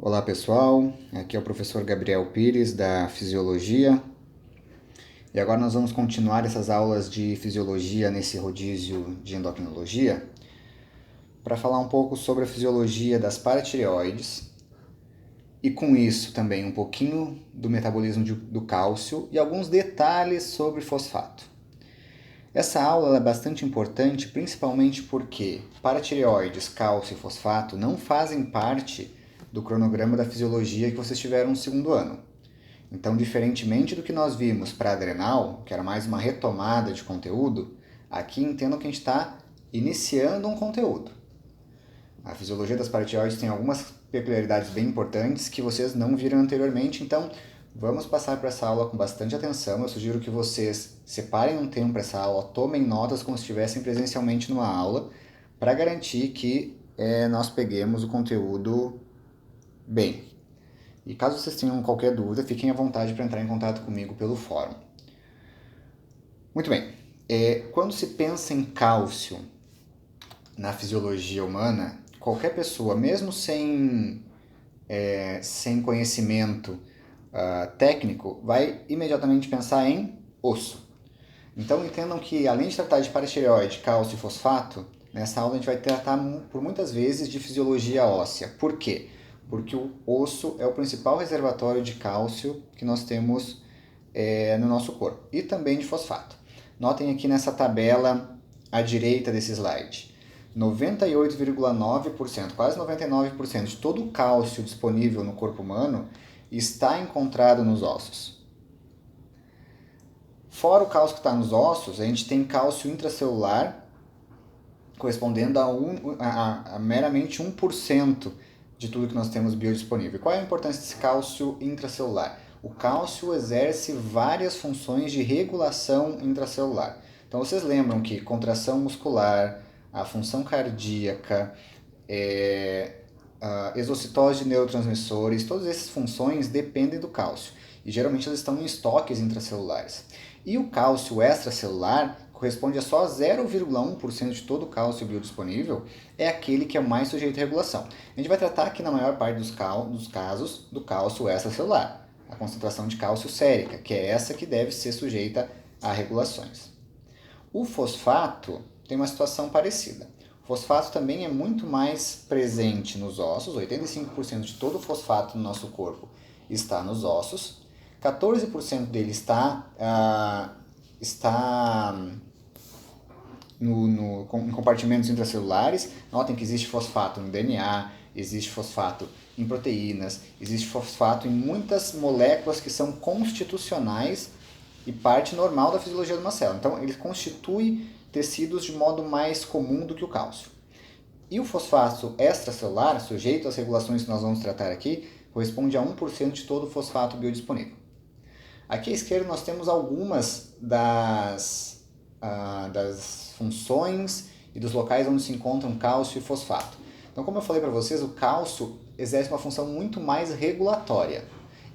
Olá pessoal, aqui é o professor Gabriel Pires da Fisiologia e agora nós vamos continuar essas aulas de Fisiologia nesse rodízio de endocrinologia para falar um pouco sobre a fisiologia das paratireoides e com isso também um pouquinho do metabolismo do cálcio e alguns detalhes sobre fosfato. Essa aula é bastante importante principalmente porque paratireoides, cálcio e fosfato não fazem parte do cronograma da fisiologia que vocês tiveram no segundo ano. Então, diferentemente do que nós vimos para adrenal, que era mais uma retomada de conteúdo, aqui entendam que a gente está iniciando um conteúdo. A fisiologia das paratireoides tem algumas peculiaridades bem importantes que vocês não viram anteriormente, então vamos passar para essa aula com bastante atenção. Eu sugiro que vocês separem um tempo para essa aula, tomem notas como se estivessem presencialmente numa aula, para garantir que nós peguemos o conteúdo bem. E caso vocês tenham qualquer dúvida, fiquem à vontade para entrar em contato comigo pelo fórum. Muito bem, quando se pensa em cálcio na fisiologia humana, qualquer pessoa, mesmo sem conhecimento técnico, vai imediatamente pensar em osso. Então entendam que além de tratar de paratireoide, cálcio e fosfato, nessa aula a gente vai tratar por muitas vezes de fisiologia óssea. Por quê? Porque o osso é o principal reservatório de cálcio que nós temos no nosso corpo e também de fosfato. Notem aqui nessa tabela à direita desse slide, 98,9%, quase 99% de todo o cálcio disponível no corpo humano está encontrado nos ossos. Fora o cálcio que está nos ossos, a gente tem cálcio intracelular, correspondendo a meramente 1% de tudo que nós temos biodisponível. Qual é a importância desse cálcio intracelular? O cálcio exerce várias funções de regulação intracelular. Então vocês lembram que contração muscular, a função cardíaca, a exocitose de neurotransmissores, todas essas funções dependem do cálcio. E geralmente elas estão em estoques intracelulares. E o cálcio extracelular corresponde a só 0,1% de todo o cálcio biodisponível, é aquele que é mais sujeito à regulação. A gente vai tratar aqui na maior parte dos casos do cálcio extracelular, a concentração de cálcio sérica, que é essa que deve ser sujeita a regulações. O fosfato tem uma situação parecida. O fosfato também é muito mais presente nos ossos, 85% de todo o fosfato no nosso corpo está nos ossos, 14% dele está em compartimentos intracelulares. Notem que existe fosfato no DNA, existe fosfato em proteínas, existe fosfato em muitas moléculas que são constitucionais e parte normal da fisiologia de uma célula. Então, ele constitui tecidos de modo mais comum do que o cálcio. E o fosfato extracelular, sujeito às regulações que nós vamos tratar aqui, corresponde a 1% de todo o fosfato biodisponível. Aqui à esquerda nós temos algumas das funções e dos locais onde se encontram cálcio e fosfato. Então, como eu falei para vocês, o cálcio exerce uma função muito mais regulatória.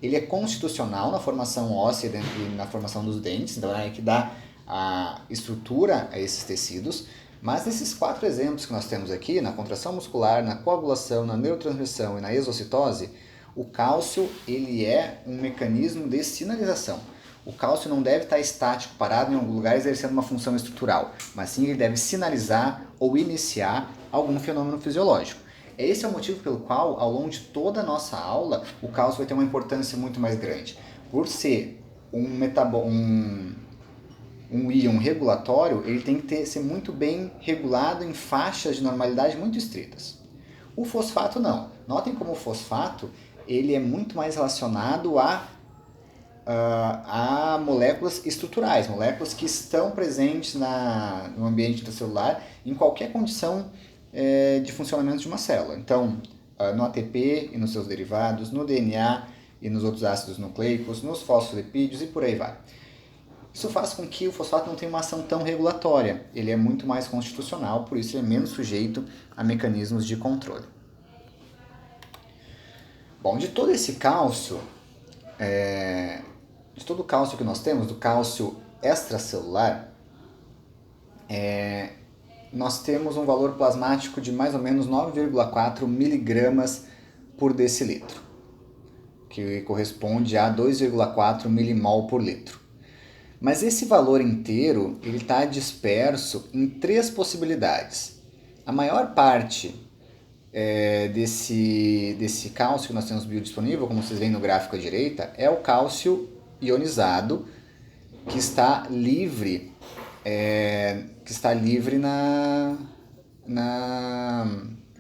Ele é constitucional na formação óssea e na formação dos dentes, então é que dá a estrutura a esses tecidos. Mas nesses 4 exemplos que nós temos aqui, na contração muscular, na coagulação, na neurotransmissão e na exocitose, o cálcio ele é um mecanismo de sinalização. O cálcio não deve estar estático, parado em algum lugar exercendo uma função estrutural, mas sim ele deve sinalizar ou iniciar algum fenômeno fisiológico. Esse é o motivo pelo qual, ao longo de toda a nossa aula, o cálcio vai ter uma importância muito mais grande. Por ser um íon regulatório, ele tem que ser muito bem regulado em faixas de normalidade muito estritas. O fosfato não. Notem como o fosfato ele é muito mais relacionado a moléculas estruturais, moléculas que estão presentes no ambiente intracelular em qualquer condição de funcionamento de uma célula. Então, no ATP e nos seus derivados, no DNA e nos outros ácidos nucleicos, nos fosfolipídios e por aí vai. Isso faz com que o fosfato não tenha uma ação tão regulatória, ele é muito mais constitucional, por isso ele é menos sujeito a mecanismos de controle. Bom, de todo esse cálcio, de todo o cálcio que nós temos, do cálcio extracelular, nós temos um valor plasmático de mais ou menos 9,4 miligramas por decilitro, que corresponde a 2,4 milimol por litro. Mas esse valor inteiro ele está disperso em 3 possibilidades. A maior parte desse cálcio que nós temos biodisponível, como vocês veem no gráfico à direita, é o cálcio ionizado que está livre,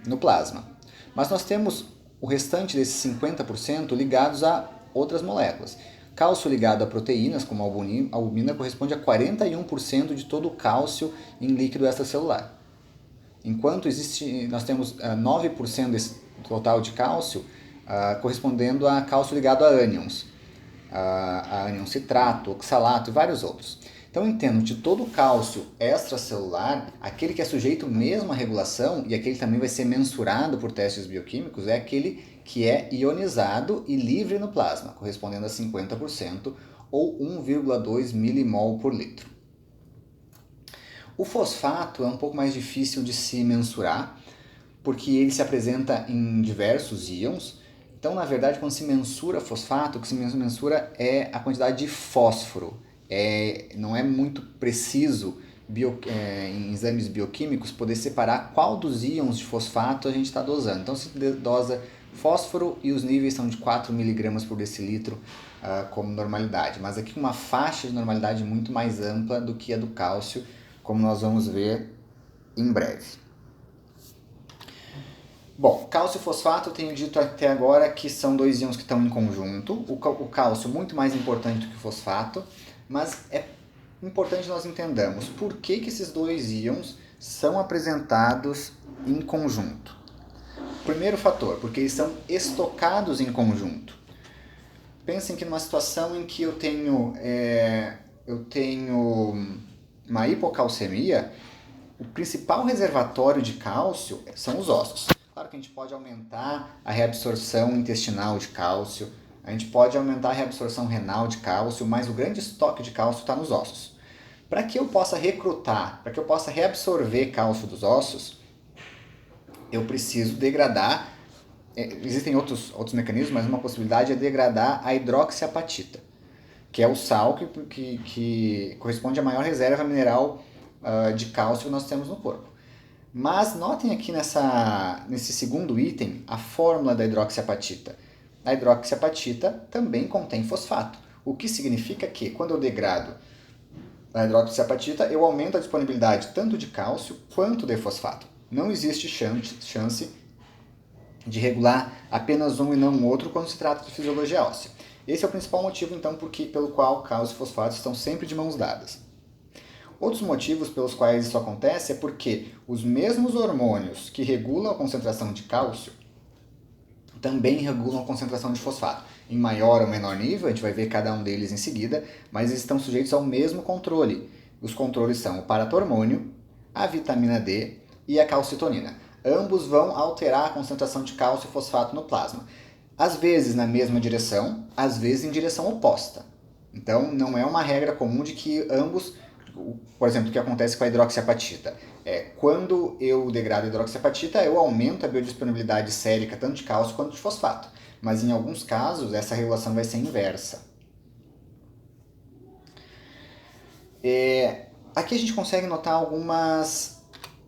no plasma. Mas nós temos o restante desses 50% ligados a outras moléculas. Cálcio ligado a proteínas, como a albumina, corresponde a 41% de todo o cálcio em líquido extracelular. Enquanto nós temos 9% desse total de cálcio correspondendo a cálcio ligado a ânions, a ânion citrato, oxalato e vários outros. Então entendo, de todo o cálcio extracelular, aquele que é sujeito mesmo à regulação e aquele que também vai ser mensurado por testes bioquímicos é aquele que é ionizado e livre no plasma, correspondendo a 50% ou 1,2 milimol por litro. O fosfato é um pouco mais difícil de se mensurar, porque ele se apresenta em diversos íons. Então, na verdade, quando se mensura fosfato, o que se mensura é a quantidade de fósforo. Não é muito preciso em exames bioquímicos poder separar qual dos íons de fosfato a gente está dosando. Então, se dosa fósforo e os níveis são de 4 mg por decilitro como normalidade. Mas aqui uma faixa de normalidade muito mais ampla do que a do cálcio, como nós vamos ver em breve. Bom, cálcio e fosfato eu tenho dito até agora que são 2 íons que estão em conjunto. O cálcio muito mais importante do que o fosfato, mas é importante nós entendamos por que esses 2 íons são apresentados em conjunto. Primeiro fator, porque eles são estocados em conjunto. Pensem que numa situação em que eu tenho uma hipocalcemia, o principal reservatório de cálcio são os ossos. Claro que a gente pode aumentar a reabsorção intestinal de cálcio, a gente pode aumentar a reabsorção renal de cálcio, mas o grande estoque de cálcio está nos ossos. Para que eu possa recrutar, para que eu possa reabsorver cálcio dos ossos, eu preciso degradar, existem outros mecanismos, mas uma possibilidade é degradar a hidroxiapatita, que é o sal que corresponde à maior reserva mineral de cálcio que nós temos no corpo. Mas notem aqui nesse segundo item a fórmula da hidroxiapatita. A hidroxiapatita também contém fosfato, o que significa que quando eu degrado a hidroxiapatita, eu aumento a disponibilidade tanto de cálcio quanto de fosfato. Não existe chance de regular apenas um e não o outro quando se trata de fisiologia óssea. Esse é o principal motivo, então, pelo qual cálcio e fosfato estão sempre de mãos dadas. Outros motivos pelos quais isso acontece é porque os mesmos hormônios que regulam a concentração de cálcio também regulam a concentração de fosfato. Em maior ou menor nível, a gente vai ver cada um deles em seguida, mas eles estão sujeitos ao mesmo controle. Os controles são o paratormônio, a vitamina D e a calcitonina. Ambos vão alterar a concentração de cálcio e fosfato no plasma. Às vezes na mesma direção, às vezes em direção oposta. Então não é uma regra comum de que ambos, por exemplo, o que acontece com a hidroxiapatita. Quando eu degrado a hidroxiapatita, eu aumento a biodisponibilidade sérica tanto de cálcio quanto de fosfato. Mas em alguns casos essa regulação vai ser inversa. Aqui a gente consegue notar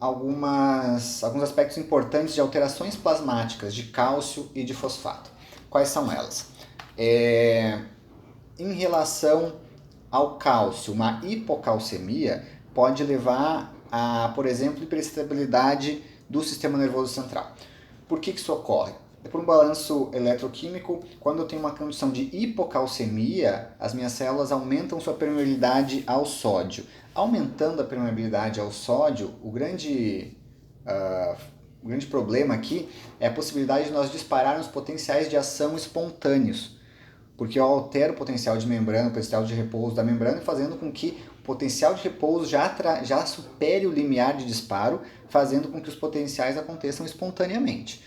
alguns aspectos importantes de alterações plasmáticas de cálcio e de fosfato. Quais são elas? Em relação ao cálcio, uma hipocalcemia pode levar a, por exemplo, hiperestabilidade do sistema nervoso central. Por que isso ocorre? É por um balanço eletroquímico. Quando eu tenho uma condição de hipocalcemia, as minhas células aumentam sua permeabilidade ao sódio. Aumentando a permeabilidade ao sódio, o grande problema aqui é a possibilidade de nós dispararmos potenciais de ação espontâneos, porque eu altero o potencial de membrana, o potencial de repouso da membrana, fazendo com que o potencial de repouso já supere o limiar de disparo, fazendo com que os potenciais aconteçam espontaneamente.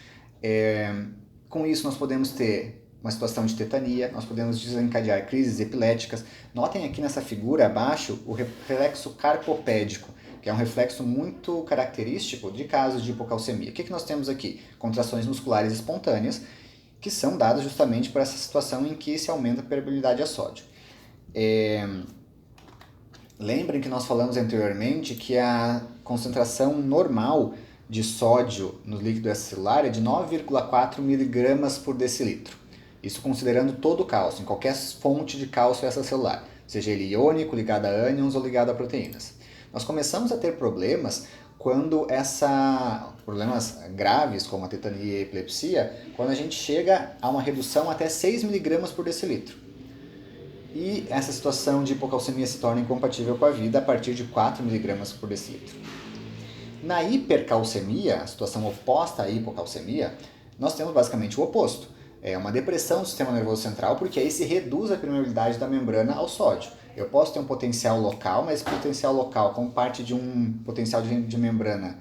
Com isso nós podemos ter uma situação de tetania, nós podemos desencadear crises epiléticas. Notem aqui nessa figura abaixo o reflexo carpopédico, que é um reflexo muito característico de casos de hipocalcemia. O que nós temos aqui? Contrações musculares espontâneas, que são dadas justamente por essa situação em que se aumenta a permeabilidade a sódio. Lembrem que nós falamos anteriormente que a concentração normal de sódio no líquido extracelular é de 9,4 mg por decilitro. Isso considerando todo o cálcio, em qualquer fonte de cálcio extracelular, seja ele iônico, ligado a ânions ou ligado a proteínas. Nós começamos a ter problemas quando problemas graves como a tetania e a epilepsia, quando a gente chega a uma redução até 6 mg por decilitro. E essa situação de hipocalcemia se torna incompatível com a vida a partir de 4 mg por decilitro. Na hipercalcemia, a situação oposta à hipocalcemia, nós temos basicamente o oposto. É uma depressão do sistema nervoso central, porque aí se reduz a permeabilidade da membrana ao sódio. Eu posso ter um potencial local, mas esse potencial local, como parte de um potencial de membrana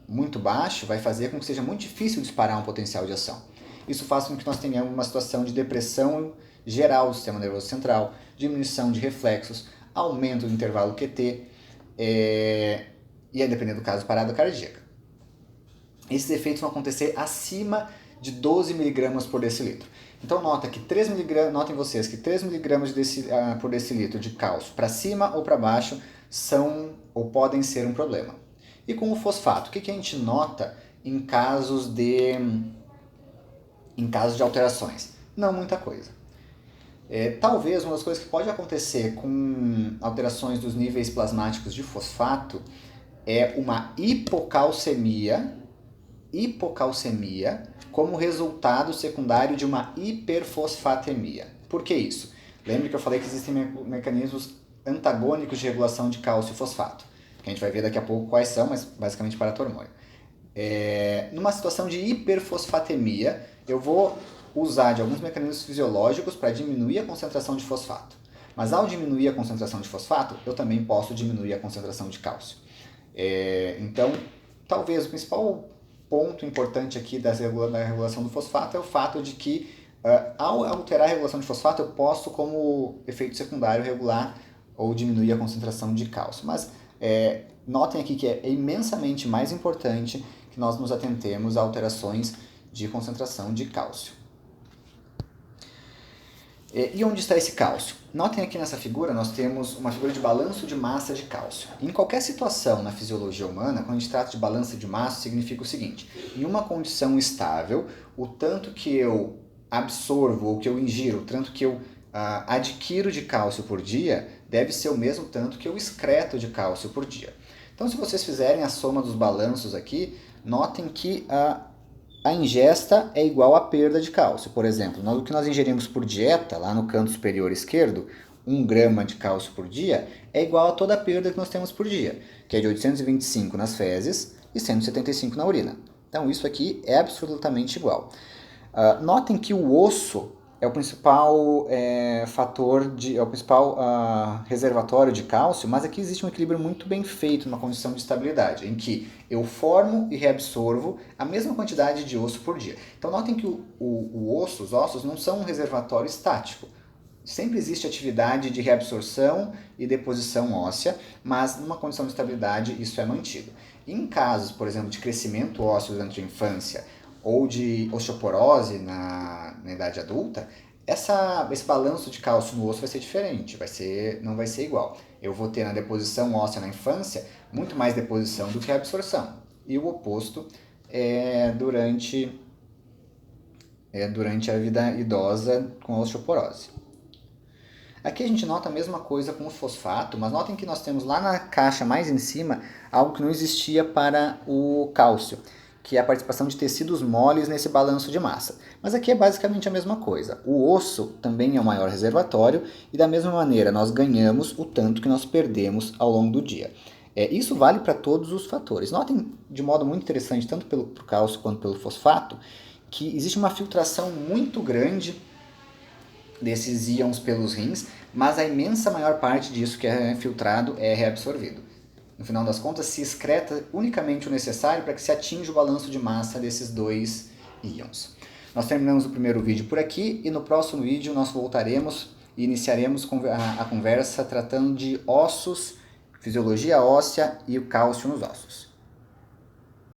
muito baixo, vai fazer com que seja muito difícil disparar um potencial de ação. Isso faz com que nós tenhamos uma situação de depressão geral do sistema nervoso central, diminuição de reflexos, aumento do intervalo QT e, a depender do caso, parada cardíaca. Esses efeitos vão acontecer acima de 12 mg por decilitro. Então notem vocês que 3 mg por decilitro de cálcio para cima ou para baixo são ou podem ser um problema. E com o fosfato, o que a gente nota em casos de alterações? Não muita coisa. Talvez uma das coisas que pode acontecer com alterações dos níveis plasmáticos de fosfato é uma hipocalcemia como resultado secundário de uma hiperfosfatemia. Por que isso? Lembre que eu falei que existem mecanismos antagônicos de regulação de cálcio e fosfato, que a gente vai ver daqui a pouco quais são, mas basicamente paratormônio. Numa situação de hiperfosfatemia, eu vou usar de alguns mecanismos fisiológicos para diminuir a concentração de fosfato. Mas ao diminuir a concentração de fosfato, eu também posso diminuir a concentração de cálcio. Então, talvez o principal ponto importante aqui da regulação do fosfato é o fato de que, ao alterar a regulação de fosfato, eu posso, como efeito secundário, regular ou diminuir a concentração de cálcio. Mas notem aqui que é imensamente mais importante que nós nos atentemos a alterações de concentração de cálcio. E onde está esse cálcio? Notem aqui nessa figura, nós temos uma figura de balanço de massa de cálcio. Em qualquer situação na fisiologia humana, quando a gente trata de balanço de massa, significa o seguinte: em uma condição estável, o tanto que eu absorvo ou que eu ingiro, o tanto que eu adquiro de cálcio por dia, deve ser o mesmo tanto que eu excreto de cálcio por dia. Então, se vocês fizerem a soma dos balanços aqui, notem que a ingesta é igual à perda de cálcio. Por exemplo, o que nós ingerimos por dieta, lá no canto superior esquerdo, 1 grama de cálcio por dia, é igual a toda a perda que nós temos por dia, que é de 825 nas fezes e 175 na urina. Então isso aqui é absolutamente igual. Notem que o osso é o principal reservatório de cálcio, mas aqui existe um equilíbrio muito bem feito numa condição de estabilidade, em que eu formo e reabsorvo a mesma quantidade de osso por dia. Então notem que os ossos não são um reservatório estático. Sempre existe atividade de reabsorção e deposição óssea, mas numa condição de estabilidade isso é mantido. Em casos, por exemplo, de crescimento ósseo durante a infância ou de osteoporose na idade adulta, esse balanço de cálcio no osso vai ser diferente, não vai ser igual. Eu vou ter na deposição óssea na infância muito mais deposição do que a absorção. E o oposto durante a vida idosa com a osteoporose. Aqui a gente nota a mesma coisa com o fosfato, mas notem que nós temos lá na caixa mais em cima algo que não existia para o cálcio, que é a participação de tecidos moles nesse balanço de massa. Mas aqui é basicamente a mesma coisa. O osso também é o maior reservatório e da mesma maneira nós ganhamos o tanto que nós perdemos ao longo do dia. Isso vale para todos os fatores. Notem de modo muito interessante, tanto pelo cálcio quanto pelo fosfato, que existe uma filtração muito grande desses íons pelos rins, mas a imensa maior parte disso que é filtrado é reabsorvido. No final das contas, se excreta unicamente o necessário para que se atinja o balanço de massa desses dois íons. Nós terminamos o primeiro vídeo por aqui e no próximo vídeo nós voltaremos e iniciaremos a conversa tratando de ossos, fisiologia óssea e o cálcio nos ossos.